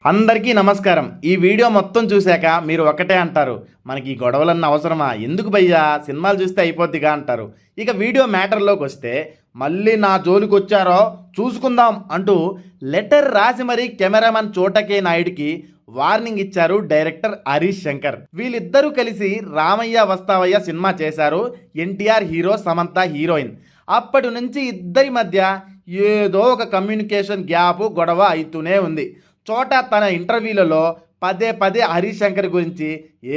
అందరికీ నమస్కారం. ఈ వీడియో మొత్తం చూశాక మీరు ఒకటే అంటారు, మనకి ఈ గొడవలన్న అవసరమా, ఎందుకు భయ్యా సినిమాలు చూస్తే అయిపోద్దిగా అంటారు. ఇక వీడియో మ్యాటర్లోకి వస్తే, మళ్ళీ నా జోలికి వచ్చారో చూసుకుందాం అంటూ లెటర్ రాసి మరీ కెమెరామెన్ చోటకే నాయుడికి వార్నింగ్ ఇచ్చారు డైరెక్టర్ హరీష్ శంకర్. వీళ్ళిద్దరూ కలిసి రామయ్య వస్తావయ్య సినిమా చేశారు. NTR hero, Samantha heroine. అప్పటి నుంచి ఇద్దరి మధ్య ఏదో ఒక కమ్యూనికేషన్ గ్యాప్, గొడవ అవుతూనే ఉంది. చోట తన ఇంటర్వ్యూలలో పదే పదే హరీష్ శంకర్ గురించి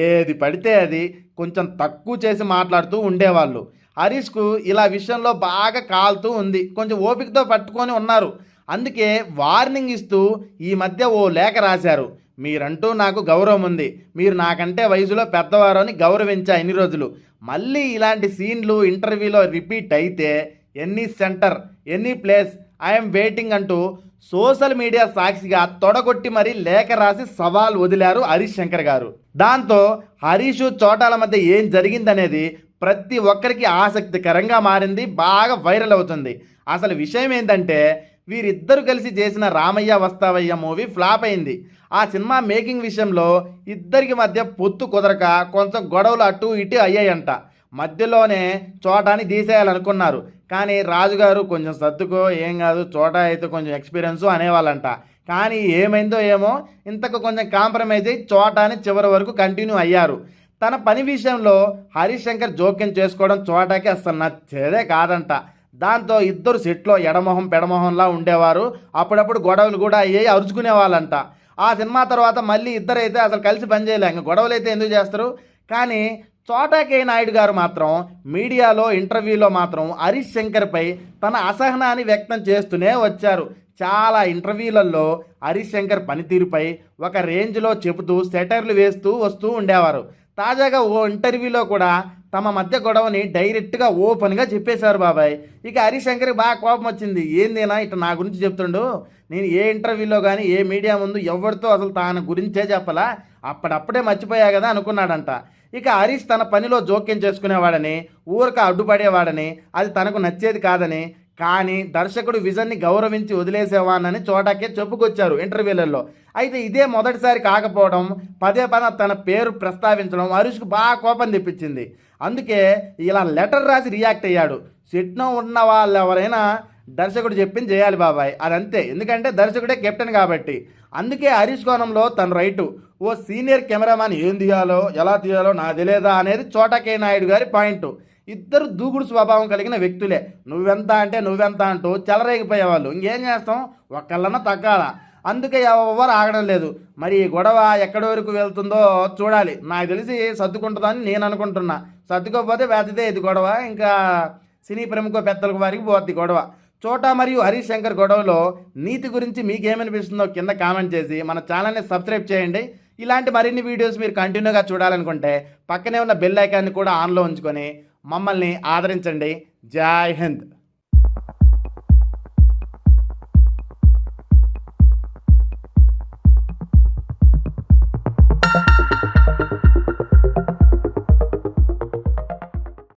ఏది పడితే అది కొంచెం తక్కువ చేసి మాట్లాడుతూ ఉండేవాళ్ళు. హరీష్కు ఇలా విషయంలో బాగా కాలుతూ ఉంది. కొంచెం ఓపికతో పట్టుకొని ఉన్నారు. అందుకే వార్నింగ్ ఇస్తూ ఈ మధ్య ఓ లేఖ రాశారు. మీరంటూ నాకు గౌరవం ఉంది, మీరు నాకంటే వయసులో పెద్దవారు అని గౌరవించా ఇన్ని రోజులు. మళ్ళీ ఇలాంటి సీన్లు ఇంటర్వ్యూలో రిపీట్ అయితే any centre, any place, I'm waiting అంటూ సోషల్ మీడియా సాక్షిగా తొడగొట్టి మరీ లేఖ రాసి సవాల్ వదిలారు హరీష్ శంకర్ గారు. దాంతో హరీష్ చోటాల మధ్య ఏం జరిగిందనేది ప్రతి ఒక్కరికి ఆసక్తికరంగా మారింది, బాగా వైరల్ అవుతుంది. అసలు విషయం ఏంటంటే, వీరిద్దరు కలిసి చేసిన రామయ్య వస్తావయ్య మూవీ ఫ్లాప్ అయింది. ఆ సినిమా మేకింగ్ విషయంలో ఇద్దరికి మధ్య పొత్తు కుదరక కొంచెం గొడవలు అటు ఇటు అయ్యాయంట. మధ్యలోనే చోటాని తీసేయాలనుకున్నారు. కానీ రాజుగారు కొంచెం సర్దుకో, ఏం కాదు, చోట అయితే కొంచెం ఎక్స్పీరియన్స్ అనేవాళ్ళంట. కానీ ఏమైందో ఏమో, ఇంతకు కొంచెం కాంప్రమైజ్ అయ్యి చోటాని చివరి వరకు కంటిన్యూ అయ్యారు. తన పని విషయంలో హరీష్ శంకర్ జోక్యం చేసుకోవడం చోటాకి అస్సలు నచ్చేదే కాదంట. దాంతో ఇద్దరు సెట్లో ఎడమొహం పెడమొహంలా ఉండేవారు. అప్పుడప్పుడు గొడవలు కూడా అయ్యాయి, అరుచుకునే వాళ్ళంట. ఆ సినిమా తర్వాత మళ్ళీ ఇద్దరైతే అసలు కలిసి పనిచేయలే. ఇంకా గొడవలు అయితే ఎందుకు చేస్తారు. కానీ చోటాకే నాయుడు గారు మాత్రం మీడియాలో ఇంటర్వ్యూలో మాత్రం హరీష్ శంకర్పై తన అసహనాన్ని వ్యక్తం చేస్తూనే వచ్చారు. చాలా ఇంటర్వ్యూలలో హరీష్ శంకర్ పనితీరుపై ఒక రేంజ్లో చెబుతూ సెటర్లు వేస్తూ వస్తూ ఉండేవారు. తాజాగా ఓ ఇంటర్వ్యూలో కూడా తమ మధ్య గొడవని డైరెక్ట్గా ఓపెన్గా చెప్పేశారు బాబాయ్. ఇక హరీష్ శంకర్కి బాగా కోపం వచ్చింది. ఏందేనా ఇట్లా నా గురించి చెప్తుండు, నేను ఏ ఇంటర్వ్యూలో కానీ ఏ మీడియా ముందు ఎవరితో అసలు తన గురించే చెప్పలా, అప్పుడప్పుడే మర్చిపోయా కదా అనుకున్నాడంట. ఇక హరీష్ తన పనిలో జోక్యం చేసుకునేవాడని, ఊరక అడ్డుపడేవాడని, అది తనకు నచ్చేది కాదని, కానీ దర్శకుడు విజన్ని గౌరవించి వదిలేసేవానని చోటాకే చెప్పుకొచ్చారు ఇంటర్వ్యూలలో. అయితే ఇదే మొదటిసారి కాకపోవడం, పదే పదే తన పేరు ప్రస్తావించడం హరీష్కు బాగా కోపం తెప్పించింది. అందుకే ఇలా లెటర్ రాసి రియాక్ట్ అయ్యాడు. సెట్నో ఉన్న వాళ్ళు ఎవరైనా దర్శకుడు చెప్పింది చేయాలి బాబాయ్, అదంతే. ఎందుకంటే దర్శకుడే కెప్టెన్ కాబట్టి. అందుకే హరీష్ కోణంలో తన రైటు. ఓ సీనియర్ కెమెరామాన్ ఏం తీయాలో, ఎలా తీయాలో నాకు తెలియదా అనేది చోటాకే నాయుడు గారి పాయింట్. ఇద్దరు దూకుడు స్వభావం కలిగిన వ్యక్తులే. నువ్వెంత అంటే నువ్వెంత అంటూ చెలరేగిపోయేవాళ్ళు. ఇంకేం చేస్తాం, ఒక్కళ్ళన్నా తగ్గాల. అందుకే ఎవరు ఆగడం లేదు. మరి ఈ గొడవ ఎక్కడి వరకు వెళ్తుందో చూడాలి. నాకు తెలిసి సర్దుకుంటుందని నేను అనుకుంటున్నా. సర్దుకోకపోతే వేదితే ఇది గొడవ, ఇంకా సినీ ప్రముఖ పెద్దలకు వారికి పోద్ది గొడవ. చోటా మరియు హరీష్ శంకర్ గొడవలో నీతి గురించి మీకేమనిపిస్తుందో కింద కామెంట్ చేసి మన ఛానల్ని సబ్స్క్రైబ్ చేయండి. ఇలాంటి మరిన్ని వీడియోస్ మీరు కంటిన్యూగా చూడాలనుకుంటే పక్కనే ఉన్న బెల్ ఐకాన్ని కూడా ఆన్లో ఉంచుకొని మమ్మల్ని ఆదరించండి. జై హింద్.